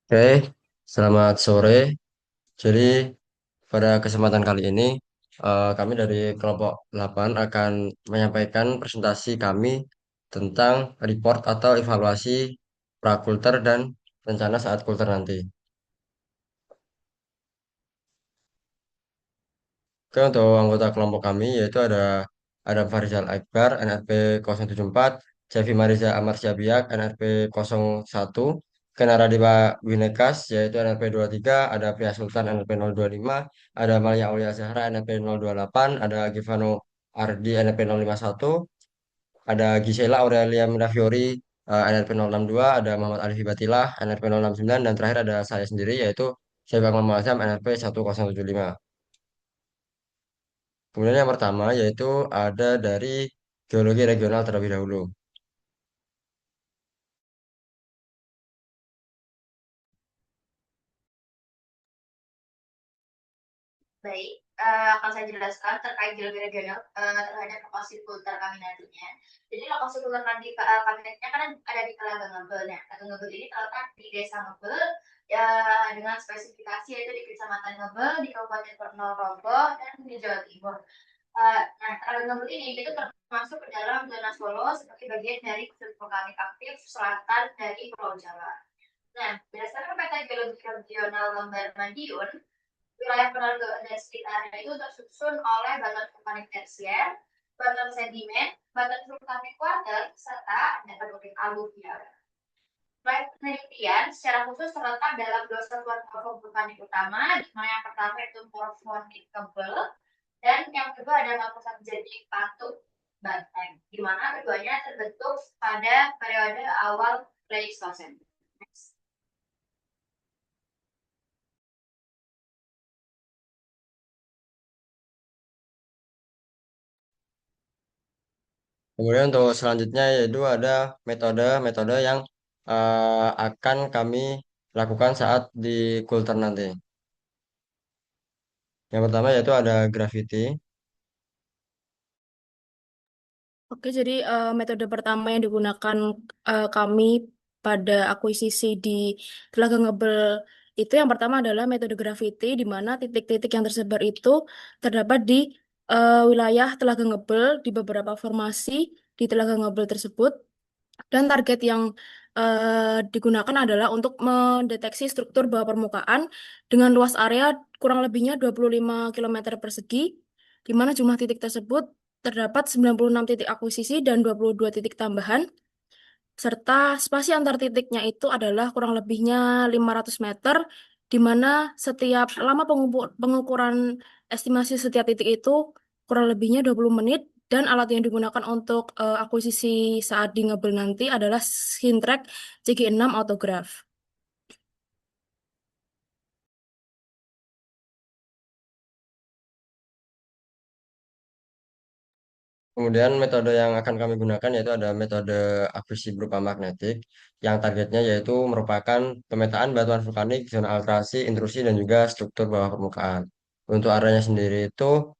Oke, selamat sore. Jadi pada kesempatan kali ini kami dari kelompok 8 akan menyampaikan presentasi kami tentang report atau evaluasi prakultur dan rencana saat kultur nanti. Oke, untuk anggota kelompok kami yaitu ada Farizal Akbar NRP 074, Cevi Mariza Amar Siabiak NRP 01, Kenaradewa Winekas yaitu NRP 23, ada Pria Sultan NRP 025, ada Malia Aulia Zahra NRP 028, ada Givano Ardi NRP 051, ada Gisela Aurelia Mirafiori NRP 062, ada Muhammad Alif Batillah NRP 069, dan terakhir ada saya sendiri yaitu Syabak Muhammad Azam NRP 1075. Kemudian yang pertama yaitu ada dari geologi regional terlebih dahulu. Baik, akan saya jelaskan terkait geologi regional terhadap lokasi kultur kami nantinya. Jadi lokasi kultur nanti kami nantinya kan ada di Telaga Ngebel. Nah, Telaga Ngebel ini terletak di Desa Ngebel ya, dengan spesifikasi yaitu di Kecamatan Ngebel, di Kabupaten Ponorogo, dan di Jawa Timur. Nah, Telaga Ngebel ini itu termasuk ke dalam zona Solo sebagai bagian dari struktur vulkanik aktif selatan dari Pulau Jawa. Nah, berdasarkan peta geologi regional lembar Madiun, wilayah Ponorogo dan sekitarnya itu tersusun oleh batuan vulkanik tersier, batuan sedimen, batuan vulkanik kuarter, serta batuan aluvial. Proyek penelitian secara khusus terletak dalam dua satuan morfo vulkanik utama, di mana yang pertama itu morfonik Kebel, dan yang kedua adalah pusat jadi Patuk Banteng, di mana keduanya terbentuk pada periode awal Pleistosen. Kemudian untuk selanjutnya yaitu ada metode-metode yang akan kami lakukan saat di kultur nanti. Yang pertama yaitu ada graffiti. Oke, jadi metode pertama yang digunakan kami pada akuisisi di Telaga Ngebel itu yang pertama adalah metode graffiti, di mana titik-titik yang tersebar itu terdapat di wilayah Telaga Ngebel di beberapa formasi di Telaga Ngebel tersebut. Dan target yang digunakan adalah untuk mendeteksi struktur bawah permukaan dengan luas area kurang lebihnya 25 kilometer persegi, di mana jumlah titik tersebut terdapat 96 titik akuisisi dan 22 titik tambahan, serta spasi antar titiknya itu adalah kurang lebihnya 500 meter, di mana setiap lama pengukuran estimasi setiap titik itu kurang lebihnya 20 menit, dan alat yang digunakan untuk akuisisi saat di ngebel nanti adalah Sintrek CG6 Autograph. Kemudian metode yang akan kami gunakan yaitu ada metode akuisisi berupa magnetik yang targetnya yaitu merupakan pemetaan batuan vulkanik, zona alterasi, intrusi, dan juga struktur bawah permukaan. Untuk areanya sendiri itu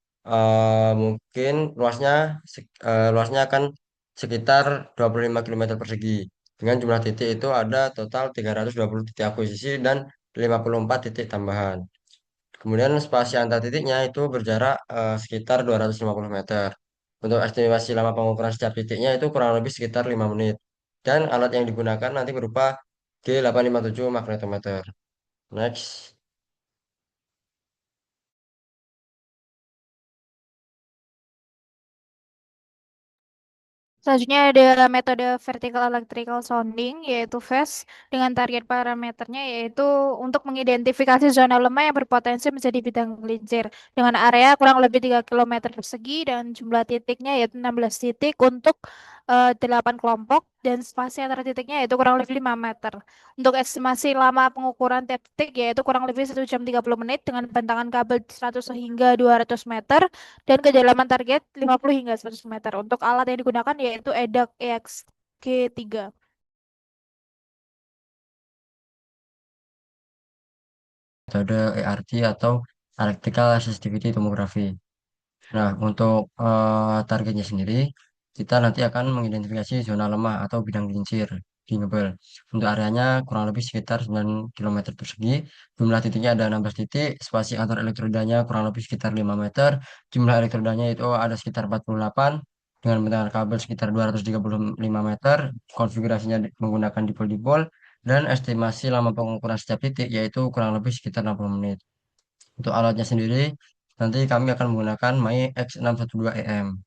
mungkin luasnya akan sekitar 25 kilometer persegi. Dengan jumlah titik itu ada total 320 titik akuisisi dan 54 titik tambahan. Kemudian spasi antar titiknya itu berjarak sekitar 250 meter. Untuk estimasi lama pengukuran setiap titiknya itu kurang lebih sekitar 5 menit. Dan alat yang digunakan nanti berupa G857 magnetometer. Next. Selanjutnya ada metode vertical electrical sounding yaitu VES dengan target parameternya yaitu untuk mengidentifikasi zona lemah yang berpotensi menjadi bidang gelincir dengan area kurang lebih 3 kilometer persegi dan jumlah titiknya yaitu 16 titik untuk 8 kelompok dan spasi antar titiknya yaitu kurang lebih 5 meter. Untuk estimasi lama pengukuran tiap titik yaitu kurang lebih 1 jam 30 menit dengan bentangan kabel 100 hingga 200 meter dan kedalaman target 50 hingga 100 meter. Untuk alat yang digunakan yaitu EDAC EXG3. Metode ERT atau Electrical Resistivity Tomography. Nah, untuk targetnya sendiri, kita nanti akan mengidentifikasi zona lemah atau bidang gelincir di Ngebel. Untuk areanya kurang lebih sekitar 9 km persegi. Jumlah titiknya ada 16 titik, spasi antar elektrodanya kurang lebih sekitar 5 meter. Jumlah elektrodanya itu ada sekitar 48 dengan menggunakan kabel sekitar 235 meter. Konfigurasinya menggunakan dipol-dipol dan estimasi lama pengukuran setiap titik yaitu kurang lebih sekitar 60 menit. Untuk alatnya sendiri, nanti kami akan menggunakan MAI X612EM.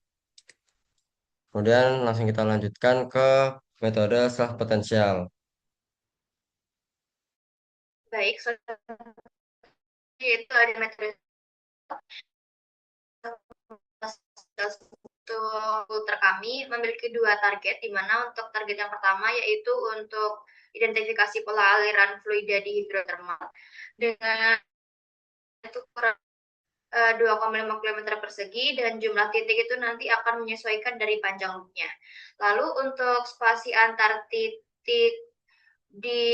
Kemudian langsung kita lanjutkan ke metode setelah potensial. Baik, yaitu ada metode filter kami memiliki dua target, di mana untuk target yang pertama yaitu untuk identifikasi pola aliran fluida di hidrotermal dengan itu kurang 2,5 km persegi dan jumlah titik itu nanti akan menyesuaikan dari panjang loopnya. Lalu untuk spasi antar titik di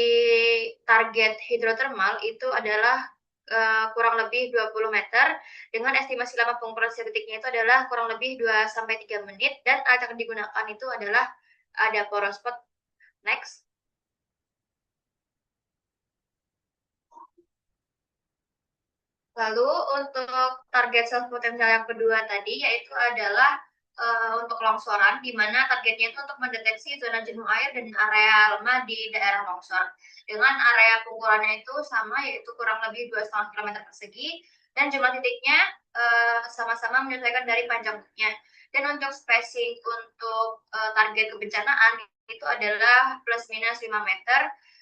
target hidrotermal itu adalah kurang lebih 20 meter dengan estimasi lama pengukuran setiap titiknya itu adalah kurang lebih 2-3 menit dan alat yang digunakan itu adalah ada porospot. Next. Lalu untuk target self potensial yang kedua tadi yaitu adalah untuk longsoran, di mana targetnya itu untuk mendeteksi zona jenuh air dan area lemah di daerah longsor. Dengan area pengukurannya itu sama, yaitu kurang lebih 2,5 km persegi, dan jumlah titiknya sama-sama menyesuaikan dari panjang loopnya. Dan untuk spacing untuk target kebencanaan itu adalah plus minus 5 meter,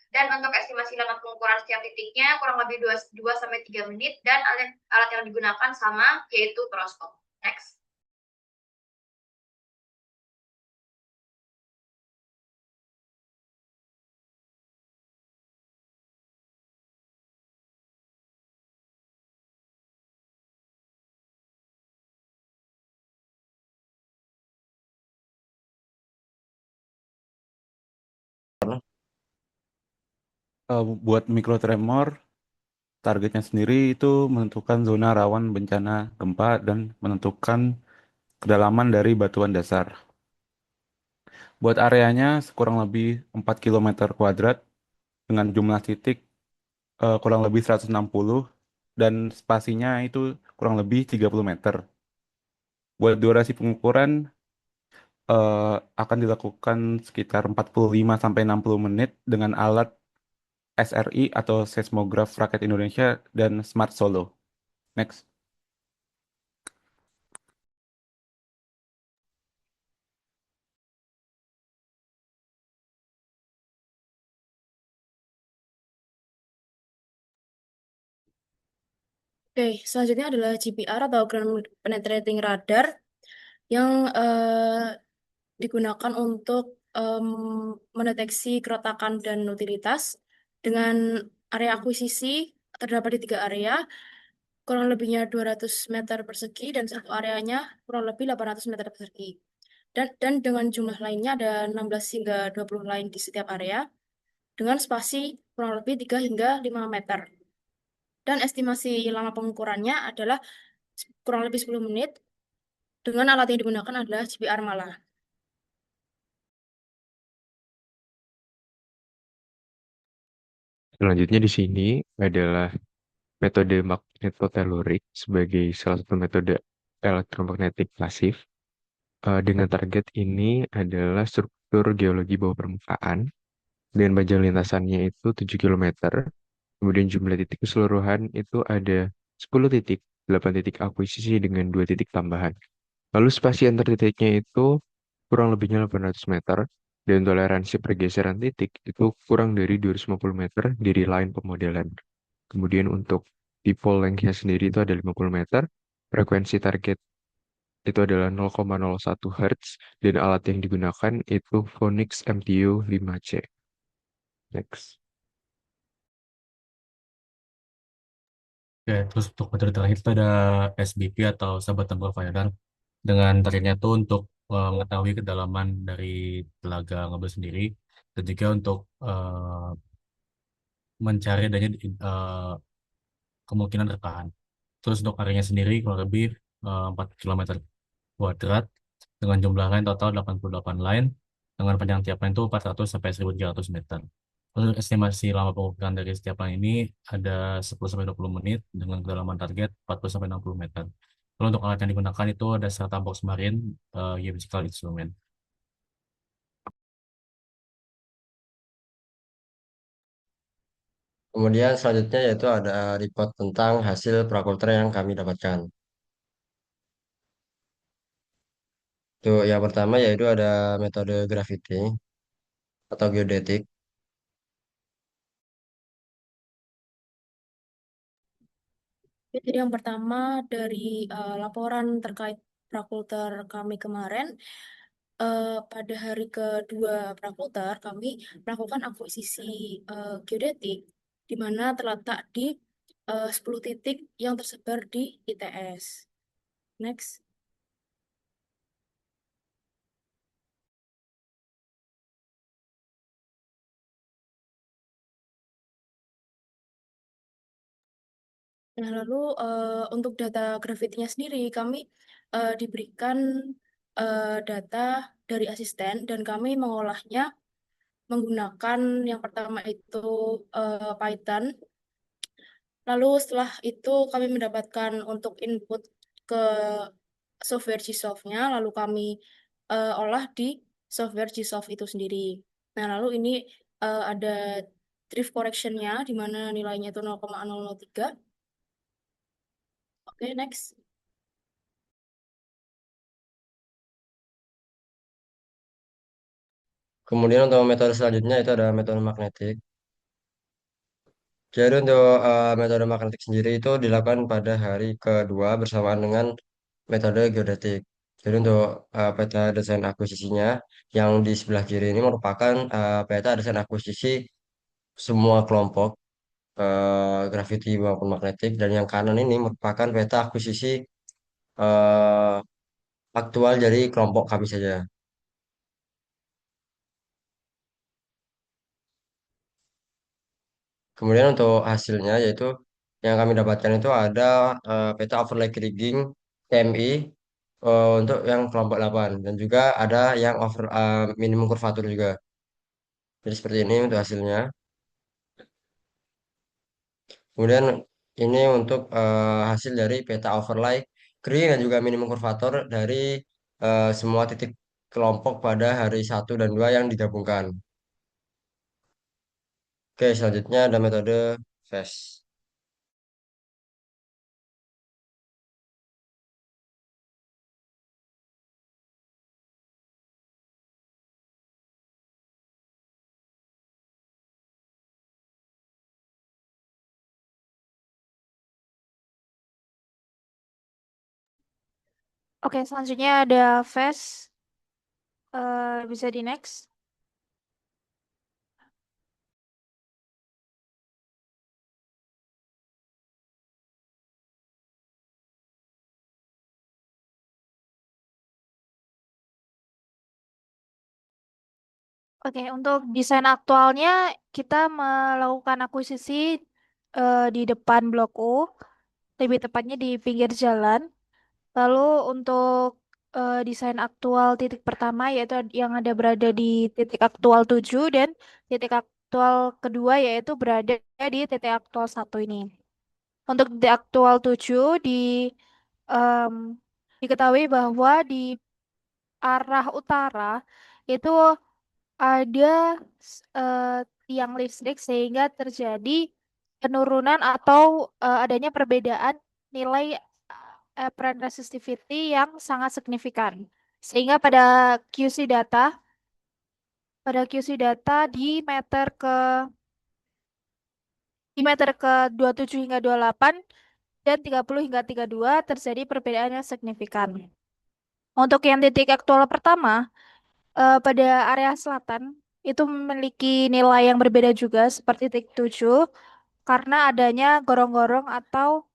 dan untuk estimasi lama pengukuran setiap titiknya kurang lebih 2-3 menit, dan alat yang digunakan sama, yaitu peroskop. Next. Buat mikrotremor, targetnya sendiri itu menentukan zona rawan bencana gempa dan menentukan kedalaman dari batuan dasar. Buat areanya kurang lebih 4 km kuadrat dengan jumlah titik kurang lebih 160 dan spasinya itu kurang lebih 30 meter. Buat durasi pengukuran eh, akan dilakukan sekitar 45 sampai 60 menit dengan alat SRI atau Seismograf Rakyat Indonesia dan Smart Solo. Next. Oke, selanjutnya adalah GPR atau Ground Penetrating Radar yang digunakan untuk mendeteksi keretakan dan utilitas dengan area akuisisi terdapat di 3 area, kurang lebihnya 200 meter persegi dan satu areanya kurang lebih 800 meter persegi. Dan dengan jumlah lainnya ada 16 hingga 20 line di setiap area dengan spasi kurang lebih 3 hingga 5 meter. Dan estimasi lama pengukurannya adalah kurang lebih 10 menit dengan alat yang digunakan adalah GPR Mala. Selanjutnya di sini adalah metode magnetotelurik sebagai salah satu metode elektromagnetik pasif. Dengan target ini adalah struktur geologi bawah permukaan dan panjang lintasannya itu 7 km. Kemudian jumlah titik keseluruhan itu ada 10 titik, 8 titik akuisisi dengan 2 titik tambahan. Lalu spasi antar titiknya itu kurang lebihnya 800 meter dan toleransi pergeseran titik itu kurang dari 250 meter dari line pemodelan. Kemudian untuk dipole length-nya sendiri itu ada 50 meter, frekuensi target itu adalah 0,01 Hz dan alat yang digunakan itu Phoenix MTU 5C. Next. Oke, terus untuk metode terakhir itu ada SBP atau Sahabat Provider dengan targetnya itu untuk mengetahui kedalaman dari telaga Ngabel sendiri dan juga untuk mencari adanya kemungkinan rekahan. Terus untuk areanya sendiri kurang lebih 4 km kuadrat dengan jumlah line total 88 line dengan panjang tiap line itu 400 sampai 1.300 meter. Untuk estimasi lama pengukuran dari setiap line ini ada 10 sampai 20 menit dengan kedalaman target 40 sampai 60 meter. Kalau untuk alat yang digunakan itu ada serta box marine, geophysical instrument. Kemudian selanjutnya yaitu ada report tentang hasil prakultur yang kami dapatkan. Tuh, yang pertama yaitu ada metode gravity atau geodetik. Jadi yang pertama dari laporan terkait prakultur kami kemarin, pada hari kedua prakultur kami melakukan akuisisi geodetik di mana terletak di 10 titik yang tersebar di ITS. Next. Nah, lalu untuk data gravitinya sendiri, kami diberikan data dari asisten dan kami mengolahnya menggunakan yang pertama itu Python. Lalu setelah itu kami mendapatkan untuk input ke software Gsoft-nya, lalu kami olah di software Gsoft itu sendiri. Nah, lalu ini ada drift correction-nya, di mana nilainya itu 0,003. Oke, next. Kemudian untuk metode selanjutnya itu ada metode magnetik. Jadi untuk metode magnetik sendiri itu dilakukan pada hari kedua bersamaan dengan metode geodetik. Jadi untuk peta desain akuisisinya yang di sebelah kiri ini merupakan peta desain akuisisi semua kelompok gravity maupun magnetik, dan yang kanan ini merupakan peta akuisisi eh, aktual dari kelompok kami saja. Kemudian untuk hasilnya yaitu yang kami dapatkan itu ada peta overlay rigging TMI untuk yang kelompok 8 dan juga ada yang minimum kurvatur juga. Jadi seperti ini untuk hasilnya. Kemudian ini untuk hasil dari peta overlay kering dan juga minimum kurvatur dari semua titik kelompok pada hari 1 dan 2 yang digabungkan. Oke, selanjutnya ada metode FAST. Oke, selanjutnya ada Fast. Bisa di next. Oke, untuk desain aktualnya kita melakukan akuisisi di depan Blok U, lebih tepatnya di pinggir jalan. Lalu untuk desain aktual titik pertama yaitu yang ada berada di titik aktual 7 dan titik aktual kedua yaitu berada di titik aktual 1 ini. Untuk titik aktual 7 em, diketahui bahwa di arah utara itu ada tiang listrik sehingga terjadi penurunan atau adanya perbedaan nilai apparent resistivity yang sangat signifikan. Sehingga pada QC data di meter ke 27 hingga 28 dan 30 hingga 32 terjadi perbedaan yang signifikan. Untuk yang titik aktual pertama, pada area selatan itu memiliki nilai yang berbeda juga seperti titik 7 karena adanya gorong-gorong atau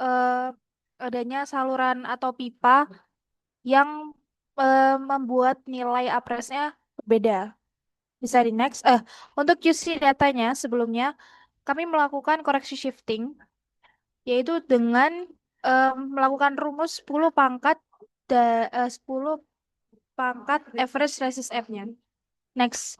eh, adanya saluran atau pipa yang membuat nilai apresnya berbeda. Bisa di next. Untuk QC datanya sebelumnya kami melakukan koreksi shifting yaitu dengan melakukan rumus 10 pangkat 10 pangkat average resist F-nya. Next.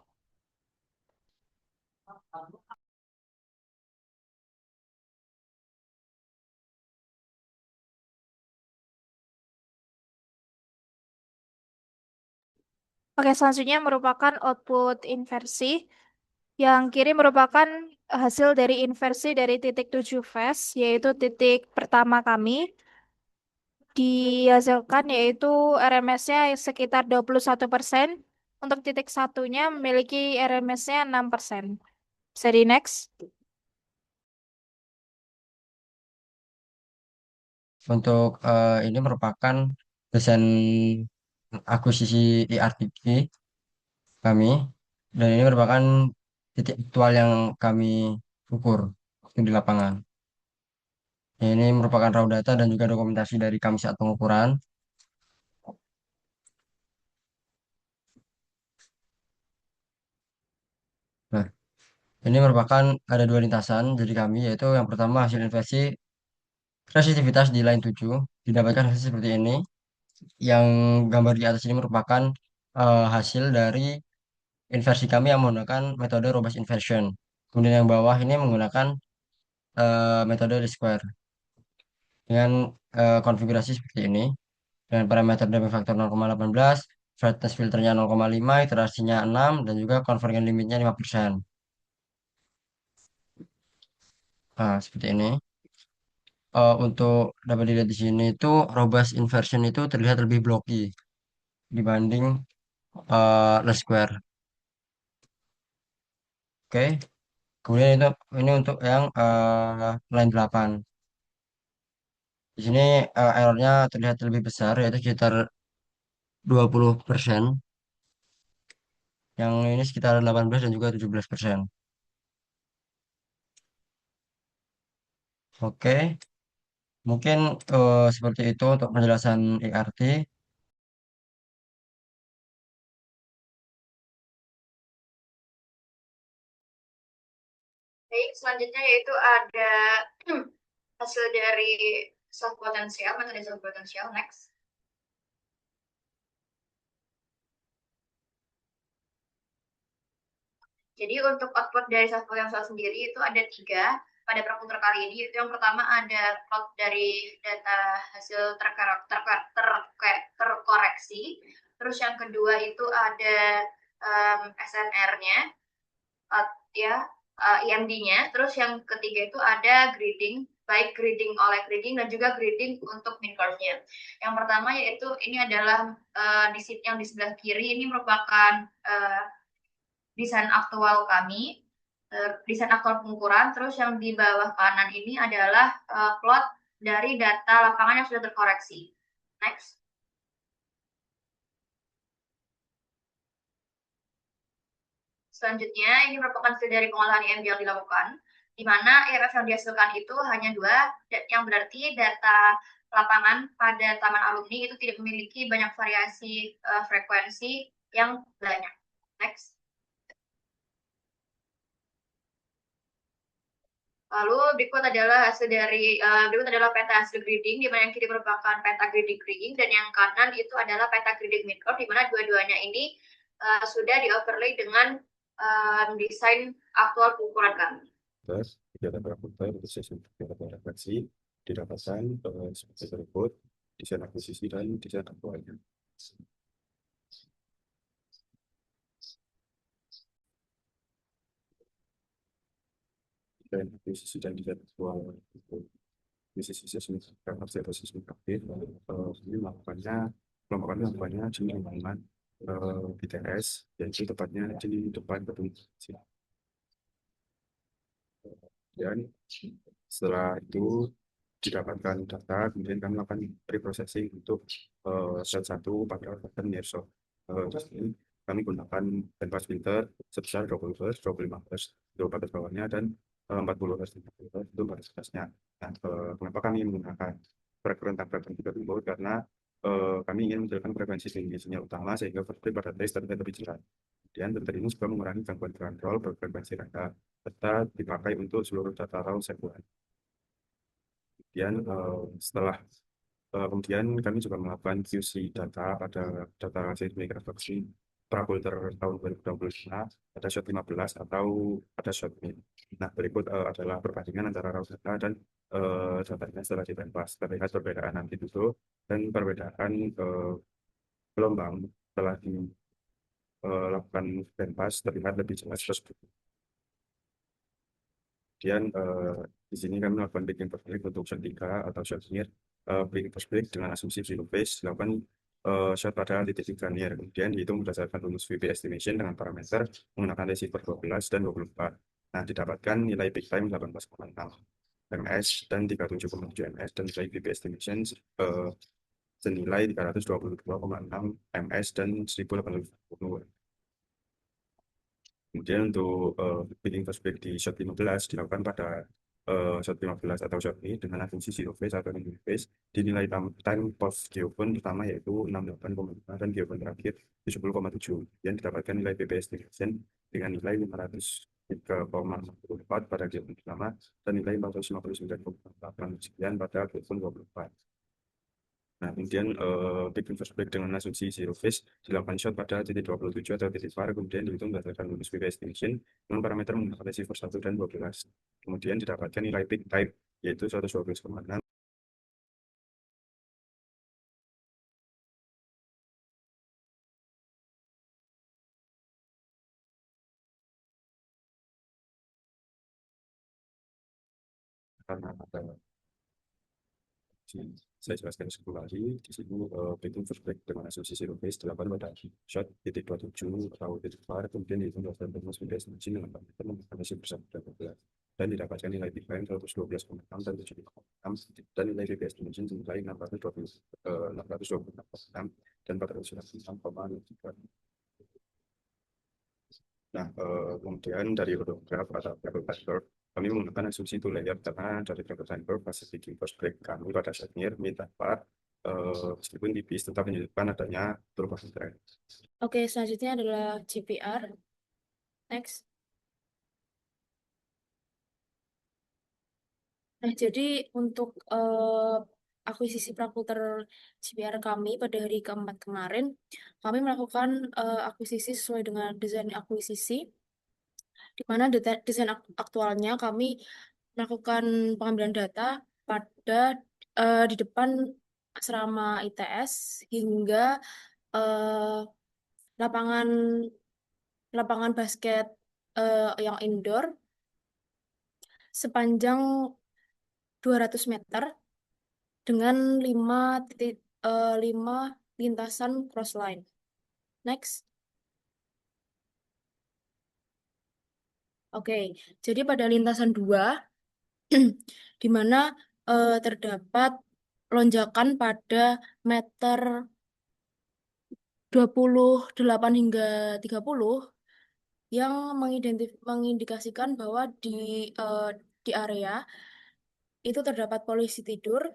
Oke, selanjutnya merupakan output inversi. Yang kiri merupakan hasil dari inversi dari titik 7 fase, yaitu titik pertama kami. Dihasilkan yaitu RMS-nya sekitar 21%. Untuk titik satunya memiliki RMS-nya 6%. Bisa di next. Untuk ini merupakan desain akuisisi IRTQ kami, dan ini merupakan titik aktual yang kami ukur di lapangan. Ini merupakan raw data dan juga dokumentasi dari kami saat pengukuran. Nah, ini merupakan ada dua lintasan dari kami, yaitu yang pertama hasil investasi resistivitas di line 7 didapatkan hasil seperti ini. Yang gambar di atas ini merupakan hasil dari inversi kami yang menggunakan metode robust inversion. Kemudian yang bawah ini menggunakan metode least square dengan konfigurasi seperti ini. Dengan parameter damping factor 0,18, flatness filternya 0,5, iterasinya 6, dan juga convergence limitnya 5%. Nah, seperti ini. Untuk dapat dilihat di sini itu robust inversion itu terlihat lebih blocky dibanding least square. Oke. Kemudian ini untuk yang line 8. Di sini errornya terlihat lebih besar, yaitu sekitar 20%. Yang ini sekitar 18 dan juga 17%. Oke, mungkin seperti itu untuk penjelasan ERT. Baik, selanjutnya yaitu ada hasil dari self potensial, metode self potensial. Next. Jadi untuk output dari self potensial sendiri itu ada 3 pada praputar kali ini. Itu yang pertama ada plot dari data hasil terkoreksi. Terus yang kedua itu ada SNR-nya, ya, IMD-nya. Terus yang ketiga itu ada grading, baik grading oleh grading dan juga grading untuk mean curve-nya. Yang pertama yaitu ini adalah yang di sebelah kiri ini merupakan desain aktual kami, desain aktual pengukuran. Terus yang di bawah kanan ini adalah plot dari data lapangan yang sudah terkoreksi. Next. Selanjutnya, ini merupakan hasil dari pengolahan IMD yang dilakukan, di mana ERF yang dihasilkan itu hanya 2, yang berarti data lapangan pada taman alumni itu tidak memiliki banyak variasi frekuensi yang banyak. Next. Lalu berikut adalah peta hasil grading, di mana yang kiri merupakan peta grading kriging dan yang kanan itu adalah peta grading mean curve, di mana dua-duanya ini sudah di overlay dengan desain aktual pengukuran kami. Terus, kegiatan praputar untuk sesi refleksi didapatkan sebagai berikut: desain akuisisi dan desain aktualnya. Dan akuisisi dan desain aktual akuisisi seismograf atau seismograf ini melakukannya di lingkungan BTS, yaitu tepatnya di depan gedung. Dan setelah itu didapatkan data, kemudian kami melakukan preprocessing untuk set 1 pada dan nearshot. Terus ini kami gunakan bandpass filter sebesar 20 Hz, 25 Hz untuk batas bawahnya, dan 40 Hz untuk batas atasnya. Nah, kenapa kami menggunakan frekuensi tersebut? Karena kami ingin menjalankan frekuensi tinggi sinyal utama sehingga pada trace terlihat lebih jelas. Kemudian filter ini juga mengurangi gangguan kontrol frekuensi data serta dipakai untuk seluruh data raw sekuan. Kemudian setelah Kemudian kami juga melakukan QC data pada data seismik refleksi Prapolder tahun 2025, ada shot 15 atau ada shot min. Nah, berikut adalah perbandingan antara raw data dan datanya setelah ditembak. Terlihat perbedaan amplitudo dan perbedaan gelombang setelah dilakukan penpas terlihat lebih jelas tersebut. Kemudian di sini kami melakukan breaking first break untuk shot 3 atau shot near. Breaking first break dengan asumsi zero phase dilakukan shot pada titik 3 near. Kemudian dihitung berdasarkan rumus VP estimation dengan parameter menggunakan receiver 12 dan 24. Nah, didapatkan nilai peak time 18,6 ms dan 37,7 ms dan nilai VP estimation senilai 322,6 ms dan 1080. Kemudian untuk bidding first break di shot 15 dilakukan pada shot 15 atau shot ini dengan asumsi zero phase atau negative phase dinilai time post geopen pertama yaitu 68,5 dan geopen terakhir 70,7. Yang didapatkan nilai PP estimation dengan nilai 503,64 pada geopen pertama dan nilai 459,8 sekian pada geopen 24. Nah, kemudian breaking first break dengan asumsi zero phase dilakukan shot pada titik 27 atau titik var, kemudian dihitung berdasarkan rumus VP estimation dengan parameter menggunakan receiver 1 dan 12. Kemudian didapatkan nilai peak time yaitu 112,6. Karena ada saya jelaskan kembali di sini breaking first break dengan asumsi zero phase dilakukan pada shot titik 27 atau titik var, kemudian dihitung berdasarkan rumus VP estimation dengan parameter menggunakan receiver 1 dan 12 dan didapatkan nilai peak time 112,6 dan 7,6 dan nilai VP estimation senilai 626,6 dan 496,3. Nah, kemudian dari graf atau travel time curve, kami menggunakan asumsi two layer karena dari travel time curve hasil bidding first break kami pada saat near mid part meskipun tipis tetap menunjukkan adanya perubahan tren. Oke, selanjutnya adalah GPR. Next. Nah, jadi untuk akuisisi Praputer GPR kami pada hari keempat kemarin, kami melakukan akuisisi sesuai dengan desain akuisisi, di mana desain aktualnya kami melakukan pengambilan data pada di depan asrama ITS hingga lapangan lapangan basket yang indoor sepanjang 200 meter dengan 5 lintasan cross line. Next. Oke, jadi pada lintasan 2 di mana terdapat lonjakan pada meter 28 hingga 30 yang mengindikasikan bahwa di area itu terdapat polisi tidur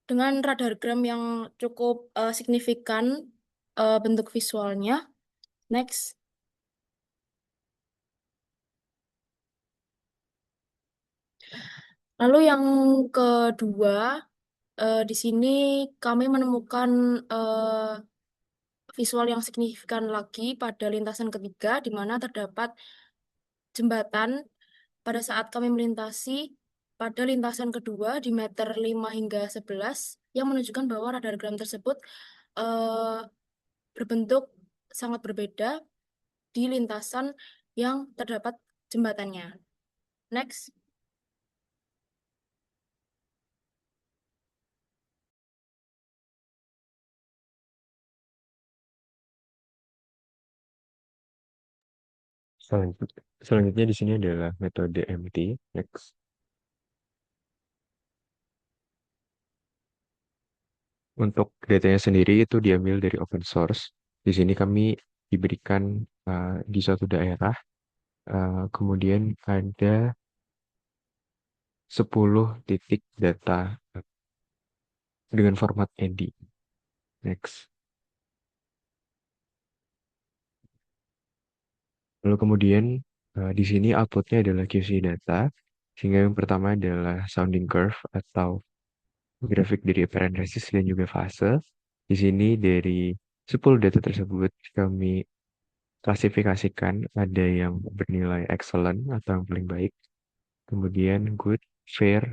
dengan radargram yang cukup signifikan bentuk visualnya. Next. Lalu yang kedua, di sini kami menemukan visual yang signifikan lagi pada lintasan ketiga, di mana terdapat jembatan pada saat kami melintasi pada lintasan kedua di meter 5 hingga 11 yang menunjukkan bahwa radargram tersebut berbentuk sangat berbeda di lintasan yang terdapat jembatannya. Next. Selanjutnya di sini adalah metode MT. Next. Untuk datanya sendiri itu diambil dari open source. Di sini kami diberikan di suatu daerah, kemudian ada 10 titik data dengan format EDI. Next. Lalu kemudian di sini outputnya adalah QC data, sehingga yang pertama adalah sounding curve atau grafik dari apparent resist dan juga fase. Di sini dari 10 data tersebut kami klasifikasikan ada yang bernilai excellent atau yang paling baik, kemudian good, fair,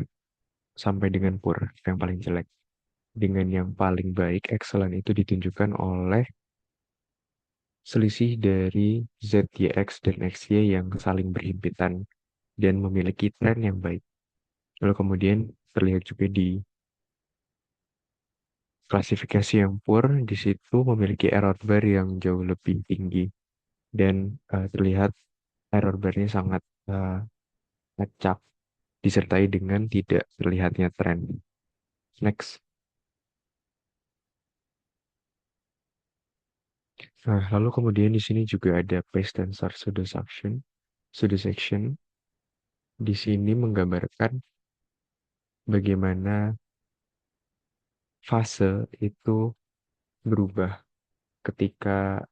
sampai dengan poor, yang paling jelek. Dengan yang paling baik, excellent itu ditunjukkan oleh selisih dari ZYX dan XY yang saling berhimpitan dan memiliki tren yang baik. Lalu kemudian terlihat juga di klasifikasi yang poor, di situ memiliki error bar yang jauh lebih tinggi dan terlihat error barnya sangat acak disertai dengan tidak terlihatnya tren. Next. Nah, lalu kemudian di sini juga ada pace tensor pseudosection. Pseudosection di sini menggambarkan bagaimana fase itu berubah ketika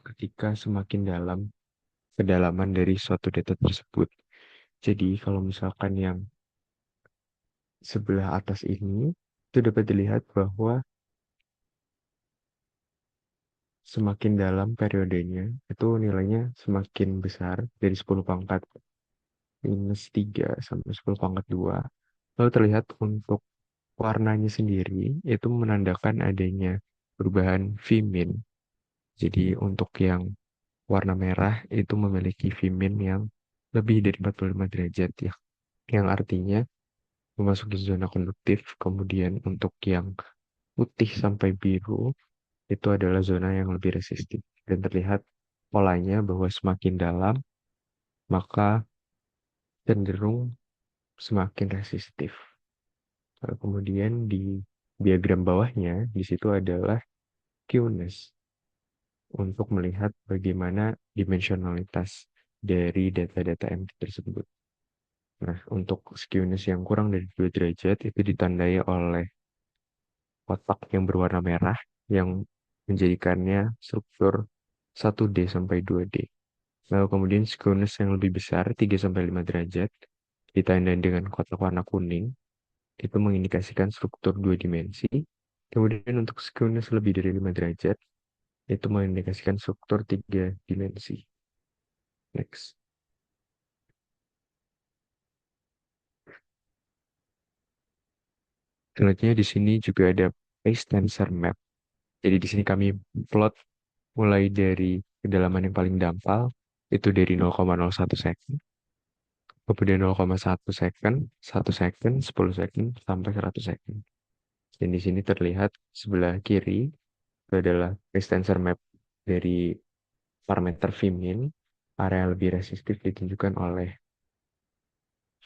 ketika semakin dalam kedalaman dari suatu data tersebut. Jadi kalau misalkan yang sebelah atas ini itu dapat dilihat bahwa semakin dalam periodenya itu nilainya semakin besar dari 10 pangkat minus 3 sampai 10 pangkat 2. Lalu terlihat untuk warnanya sendiri itu menandakan adanya perubahan V-min. Jadi untuk yang warna merah itu memiliki V-min yang lebih dari 45 derajat ya. Yang artinya memasuki zona konduktif. Kemudian untuk yang putih sampai biru itu adalah zona yang lebih resistif. Dan terlihat polanya bahwa semakin dalam maka cenderung semakin resistif. Lalu kemudian di diagram bawahnya di situ adalah skewness untuk melihat bagaimana dimensionalitas dari data-data MT tersebut. Nah, untuk skewness yang kurang dari 2 derajat itu ditandai oleh kotak yang berwarna merah yang menjadikannya struktur 1D sampai 2D. Lalu kemudian skewness yang lebih besar 3 sampai 5 derajat ditandai dengan kotak warna kuning itu mengindikasikan struktur 2 dimensi. Kemudian untuk skewness lebih dari 5 derajat itu mengindikasikan struktur 3 dimensi. Next. Selanjutnya di sini juga ada pace tensor map. Jadi di sini kami plot mulai dari kedalaman yang paling dangkal itu dari 0,01 second, kemudian 0,1 second, 1 second, 10 second, sampai 100 second. Dan di sini terlihat sebelah kiri itu adalah pace tensor map dari parameter Vmin, area yang lebih resistif ditunjukkan oleh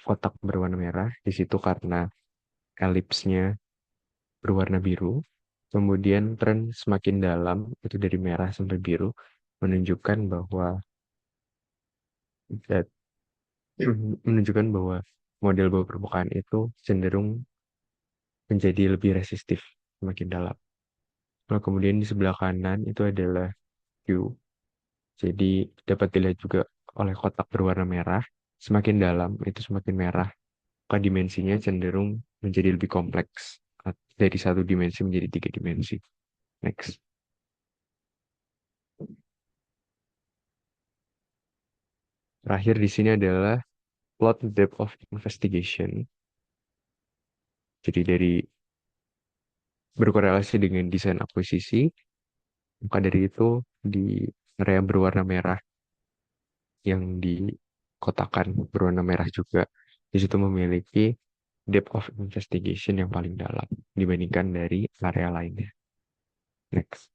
kotak berwarna merah. Di situ karena elipsnya berwarna biru. Kemudian tren semakin dalam, itu dari merah sampai biru, menunjukkan bahwa menunjukkan bahwa model bawah permukaan itu cenderung menjadi lebih resistif semakin dalam. Nah, kemudian di sebelah kanan itu adalah Q. Jadi dapat dilihat juga oleh kotak berwarna merah. Semakin dalam itu semakin merah. Maka dimensinya cenderung menjadi lebih kompleks. Dari 1 dimensi menjadi 3 dimensi. Next. Terakhir di sini adalah plot depth of investigation. Jadi dari berkorelasi dengan desain akuisisi, maka dari itu di area berwarna merah yang dikotakan berwarna merah juga, di situ memiliki depth of investigation yang paling dalam dibandingkan dari area lainnya. Next.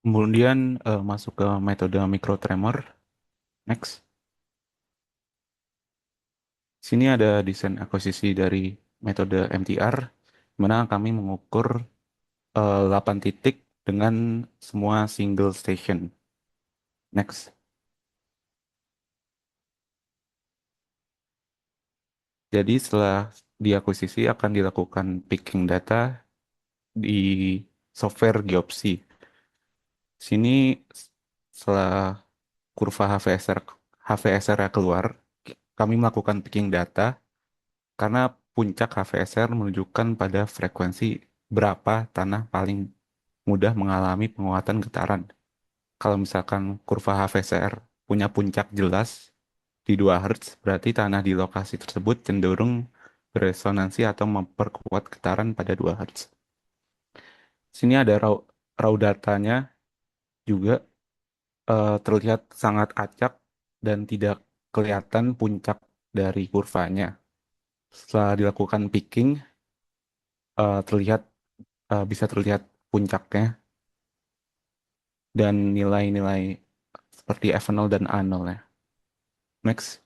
Kemudian masuk ke metode mikrotremor. Next. Sini ada desain akuisisi dari metode MTR, di mana kami mengukur 8 titik dengan semua single station. Next. Jadi setelah diakuisisi akan dilakukan picking data di software Geopsy. Sini setelah kurva HVSR HVSR keluar, kami melakukan picking data karena puncak HVSR menunjukkan pada frekuensi berapa tanah paling mudah mengalami penguatan getaran. Kalau misalkan kurva HVSR punya puncak jelas di 2 Hz, berarti tanah di lokasi tersebut cenderung beresonansi atau memperkuat getaran pada 2 Hz. Sini ada raw datanya juga, terlihat sangat acak dan tidak kelihatan puncak dari kurvanya. Setelah dilakukan picking, terlihat bisa terlihat puncaknya dan nilai-nilai seperti F0 dan A0 ya. Next.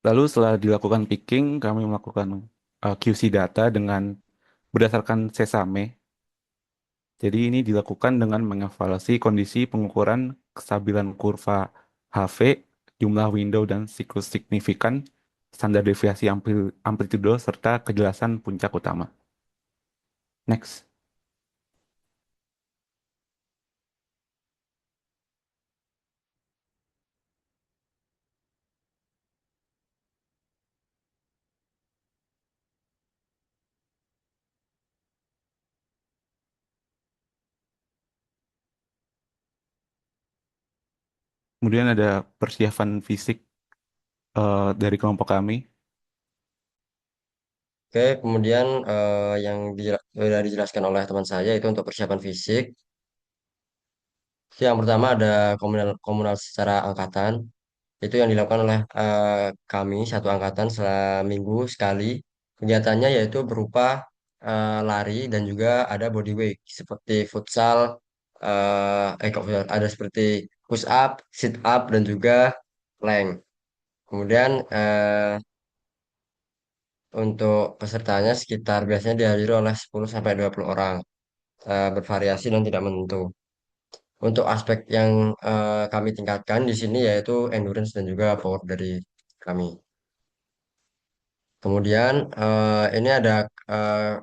Lalu setelah dilakukan picking, kami melakukan QC data dengan berdasarkan Sesame. Jadi ini dilakukan dengan mengevaluasi kondisi pengukuran kestabilan kurva HV, jumlah window dan siklus signifikan, standar deviasi amplitudo, serta kejelasan puncak utama. Next. Kemudian ada persiapan fisik dari kelompok kami. Oke, kemudian yang sudah dijelaskan oleh teman saya itu untuk persiapan fisik. Yang pertama ada komunal, komunal secara angkatan. Itu yang dilakukan oleh kami satu angkatan seminggu sekali. Kegiatannya yaitu berupa lari dan juga ada body weight seperti futsal, kok futsal, ada seperti push up, sit up dan juga plank. Kemudian untuk pesertanya sekitar biasanya dihadiri oleh 10 sampai 20 orang, bervariasi dan tidak menentu. Untuk aspek yang kami tingkatkan di sini yaitu endurance dan juga power dari kami. Kemudian ini ada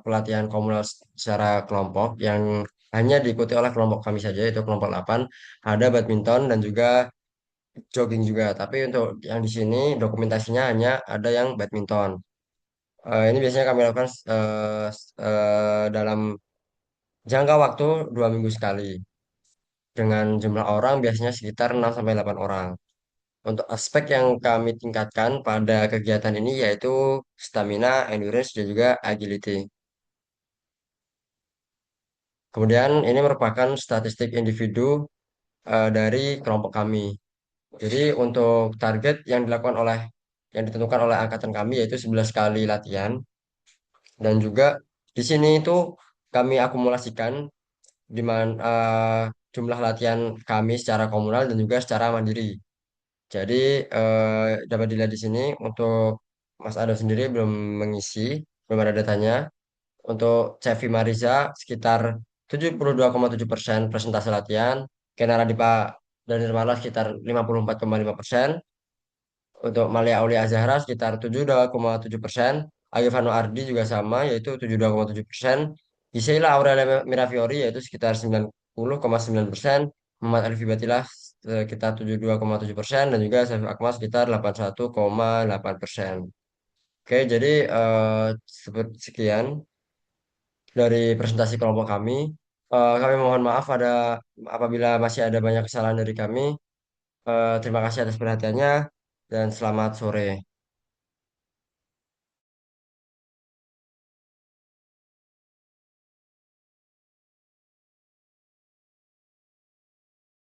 pelatihan komunal secara kelompok yang hanya diikuti oleh kelompok kami saja, yaitu kelompok 8. Ada badminton dan juga jogging juga. Tapi untuk yang di sini dokumentasinya hanya ada yang badminton. Ini biasanya kami lakukan dalam jangka waktu 2 minggu sekali. Dengan jumlah orang biasanya sekitar 6 sampai 8 orang. Untuk aspek yang kami tingkatkan pada kegiatan ini yaitu stamina, endurance, dan juga agility. Kemudian ini merupakan statistik individu dari kelompok kami. Jadi untuk target yang ditentukan oleh angkatan kami yaitu 11 kali latihan dan juga di sini itu kami akumulasikan di mana jumlah latihan kami secara komunal dan juga secara mandiri. Jadi dapat dilihat di sini untuk Mas Ado sendiri belum mengisi, belum ada datanya. Untuk Cevi Mariza sekitar 72,7% presentasi latihan, Kenara Dipa dan Nirmala sekitar 54,5%, untuk Malia Aulia Azahra sekitar 72,7%, Agivano Ardi juga sama yaitu 72,7%, Gisela Aurelia Mirafiori yaitu sekitar 90,9%, Muhammad Alfi Batilah sekitar 72,7% dan juga Syafif Akmal sekitar 81,8%. Oke, jadi seperti sekian dari presentasi kelompok kami. Kami mohon maaf apabila masih ada banyak kesalahan dari kami. Terima kasih atas perhatiannya dan selamat sore.